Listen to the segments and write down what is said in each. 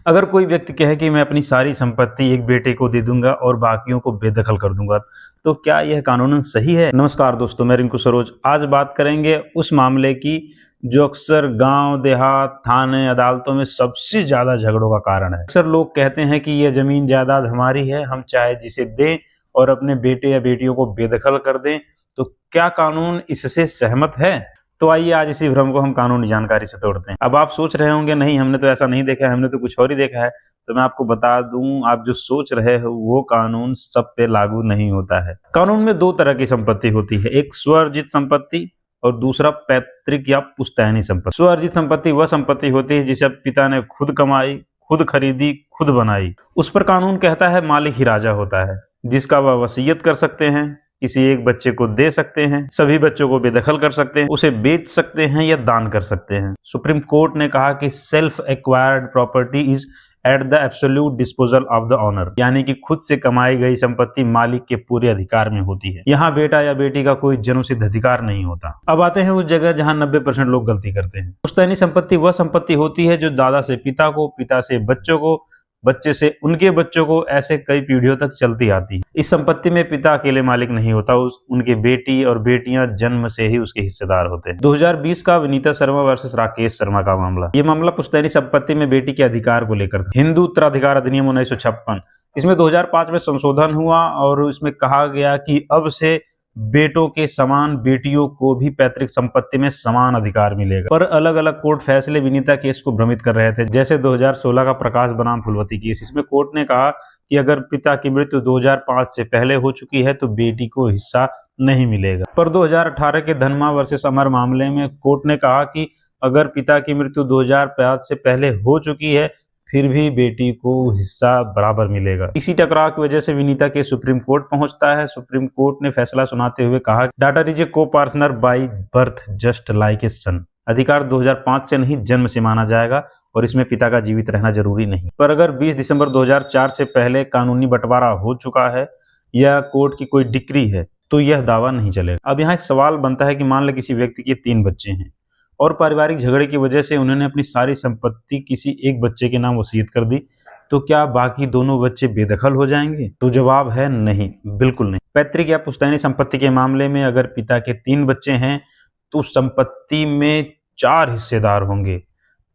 अगर कोई व्यक्ति कहे कि मैं अपनी सारी संपत्ति एक बेटे को दे दूंगा और बाकियों को बेदखल कर दूंगा, तो क्या यह कानूनन सही है? नमस्कार दोस्तों, मैं रिंकू सरोज। आज बात करेंगे उस मामले की जो अक्सर गांव देहात थाने अदालतों में सबसे ज्यादा झगड़ों का कारण है। अक्सर लोग कहते हैं कि यह जमीन जायदाद हमारी है, हम चाहे जिसे दें और अपने बेटे या बेटियों को बेदखल कर दें। तो क्या कानून इससे सहमत है? तो आइए आज इसी भ्रम को हम कानूनी जानकारी से तोड़ते हैं। अब आप सोच रहे होंगे नहीं, हमने तो ऐसा नहीं देखा है, हमने तो कुछ और ही देखा है। तो मैं आपको बता दूं, आप जो सोच रहे हो वो कानून सब पे लागू नहीं होता है। कानून में दो तरह की संपत्ति होती है, एक स्वअर्जित संपत्ति और दूसरा पैतृक या पुश्तैनी संपत्ति। स्वअर्जित संपत्ति वह संपत्ति होती है जिसे पिता ने खुद कमाई, खुद खरीदी, खुद बनाई। उस पर कानून कहता है मालिक ही राजा होता है, जिसका वह वसीयत कर सकते हैं, किसी एक बच्चे को दे सकते हैं, सभी बच्चों को बेदखल कर सकते हैं, उसे बेच सकते हैं या दान कर सकते हैं। सुप्रीम कोर्ट ने कहा कि self acquired property is at the absolute disposal of the owner, यानी कि खुद से कमाई गई संपत्ति मालिक के पूरे अधिकार में होती है। यहाँ बेटा या बेटी का कोई जन्मसिद्ध अधिकार नहीं होता। अब आते हैं उस जगह जहाँ 90% लोग गलती करते हैं। पुश्तैनी संपत्ति वह संपत्ति होती है जो दादा से पिता को, पिता से बच्चों को, बच्चे से उनके बच्चों को, ऐसे कई पीढ़ियों तक चलती आती है। इस संपत्ति में पिता अकेले मालिक नहीं होता, उनके बेटी और बेटियां जन्म से ही उसके हिस्सेदार होते हैं। 2020 का विनीता शर्मा वर्सेस राकेश शर्मा का मामला, ये मामला पुश्तैनी संपत्ति में बेटी के अधिकार को लेकर था। हिंदू उत्तराधिकार अधिनियम 1956, इसमें 2005 में संशोधन हुआ और इसमें कहा गया कि अब से बेटों के समान बेटियों को भी पैतृक संपत्ति में समान अधिकार मिलेगा। पर अलग अलग कोर्ट फैसले विनीता केस को भ्रमित कर रहे थे, जैसे 2016 का प्रकाश बनाम फुलवती केस। इसमें कोर्ट ने कहा कि अगर पिता की मृत्यु 2005 से पहले हो चुकी है तो बेटी को हिस्सा नहीं मिलेगा। पर 2018 के धनमा वर्सेस अमर मामले में कोर्ट ने कहा कि अगर पिता की मृत्यु 2005 से पहले हो चुकी है फिर भी बेटी को हिस्सा बराबर मिलेगा। इसी टकराव की वजह से विनीता के सुप्रीम कोर्ट पहुंचता है। सुप्रीम कोर्ट ने फैसला सुनाते हुए कहा, daughter is a co partner by birth just like a son. अधिकार 2005 से नहीं, जन्म से माना जाएगा और इसमें पिता का जीवित रहना जरूरी नहीं। पर अगर 20 दिसंबर 2004 से पहले कानूनी बंटवारा हो चुका है या कोर्ट की कोई डिक्री है तो यह दावा नहीं चलेगा। अब यहाँ एक सवाल बनता है कि मान ले किसी व्यक्ति के 3 बच्चे हैं और पारिवारिक झगड़े की वजह से उन्होंने अपनी सारी संपत्ति किसी एक बच्चे के नाम वसीयत कर दी, तो क्या बाकी दोनों बच्चे बेदखल हो जाएंगे? तो जवाब है नहीं, बिल्कुल नहीं। पैतृक या पुश्तैनी संपत्ति के मामले में अगर पिता के 3 बच्चे हैं तो संपत्ति में 4 हिस्सेदार होंगे।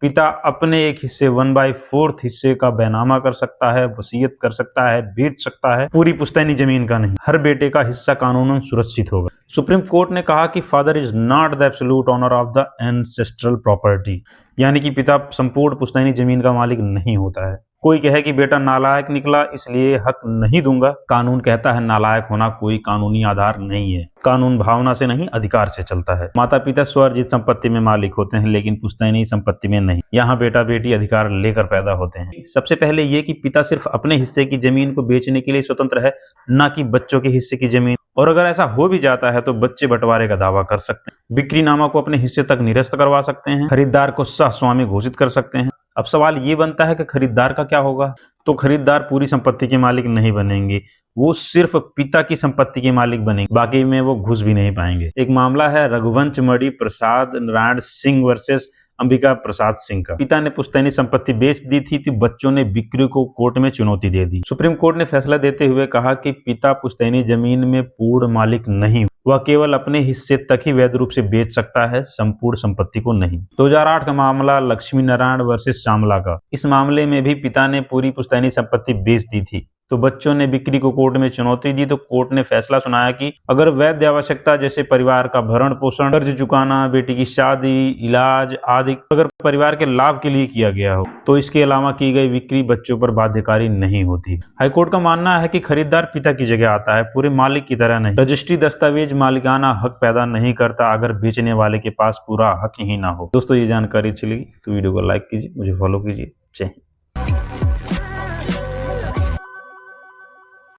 पिता अपने एक हिस्से 1/4 हिस्से का बैनामा कर सकता है, वसीयत कर सकता है, बेच सकता है, पूरी पुश्तैनी जमीन का नहीं। हर बेटे का हिस्सा कानूनन सुरक्षित होगा। सुप्रीम कोर्ट ने कहा कि father is not the absolute owner of the ancestral property, यानी कि पिता संपूर्ण पुश्तैनी जमीन का मालिक नहीं होता है। कोई कहे कि बेटा नालायक निकला इसलिए हक नहीं दूंगा, कानून कहता है नालायक होना कोई कानूनी आधार नहीं है। कानून भावना से नहीं, अधिकार से चलता है। माता पिता स्वअर्जित संपत्ति में मालिक होते हैं लेकिन पुश्तैनी संपत्ति में नहीं। यहाँ बेटा बेटी अधिकार लेकर पैदा होते हैं। सबसे पहले ये कि पिता सिर्फ अपने हिस्से की जमीन को बेचने के लिए स्वतंत्र है, न कि बच्चों के हिस्से की जमीन। और अगर ऐसा हो भी जाता है तो बच्चे बंटवारे का दावा कर सकते हैं, बिक्रीनामा को अपने हिस्से तक निरस्त करवा सकते हैं, खरीदार को सह स्वामी घोषित कर सकते हैं। अब सवाल ये बनता है कि खरीदार का क्या होगा? तो खरीदार पूरी संपत्ति के मालिक नहीं बनेंगे, वो सिर्फ पिता की संपत्ति के मालिक बनेंगे, बाकी में वो घुस भी नहीं पाएंगे। एक मामला है रघुवंश मणि प्रसाद नारायण सिंह वर्सेस अंबिका प्रसाद सिंह का। पिता ने पुश्तैनी संपत्ति बेच दी थी तो बच्चों ने बिक्री को कोर्ट में चुनौती दे दी। सुप्रीम कोर्ट ने फैसला देते हुए कहा कि पिता पुश्तैनी जमीन में पूर्ण मालिक नहीं, वह केवल अपने हिस्से तक ही वैध रूप से बेच सकता है, संपूर्ण संपत्ति को नहीं। 2008 का मामला लक्ष्मी नारायण वर्सेस श्यामला का। इस मामले में भी पिता ने पूरी पुश्तैनी संपत्ति बेच दी थी तो बच्चों ने बिक्री को कोर्ट में चुनौती दी। तो कोर्ट ने फैसला सुनाया कि अगर वैध आवश्यकता जैसे परिवार का भरण पोषण, कर्ज चुकाना, बेटी की शादी, इलाज आदि अगर परिवार के लाभ के लिए किया गया हो तो इसके अलावा की गई बिक्री बच्चों पर बाध्यकारी नहीं होती। हाईकोर्ट का मानना है कि खरीदार पिता की जगह आता है, पूरे मालिक की तरह नहीं। रजिस्ट्री दस्तावेज मालिकाना हक पैदा नहीं करता अगर बेचने वाले के पास पूरा हक ही ना हो। दोस्तों ये जानकारी अच्छी लगी तो वीडियो को लाइक कीजिए, मुझे फॉलो कीजिए। जय हिंद।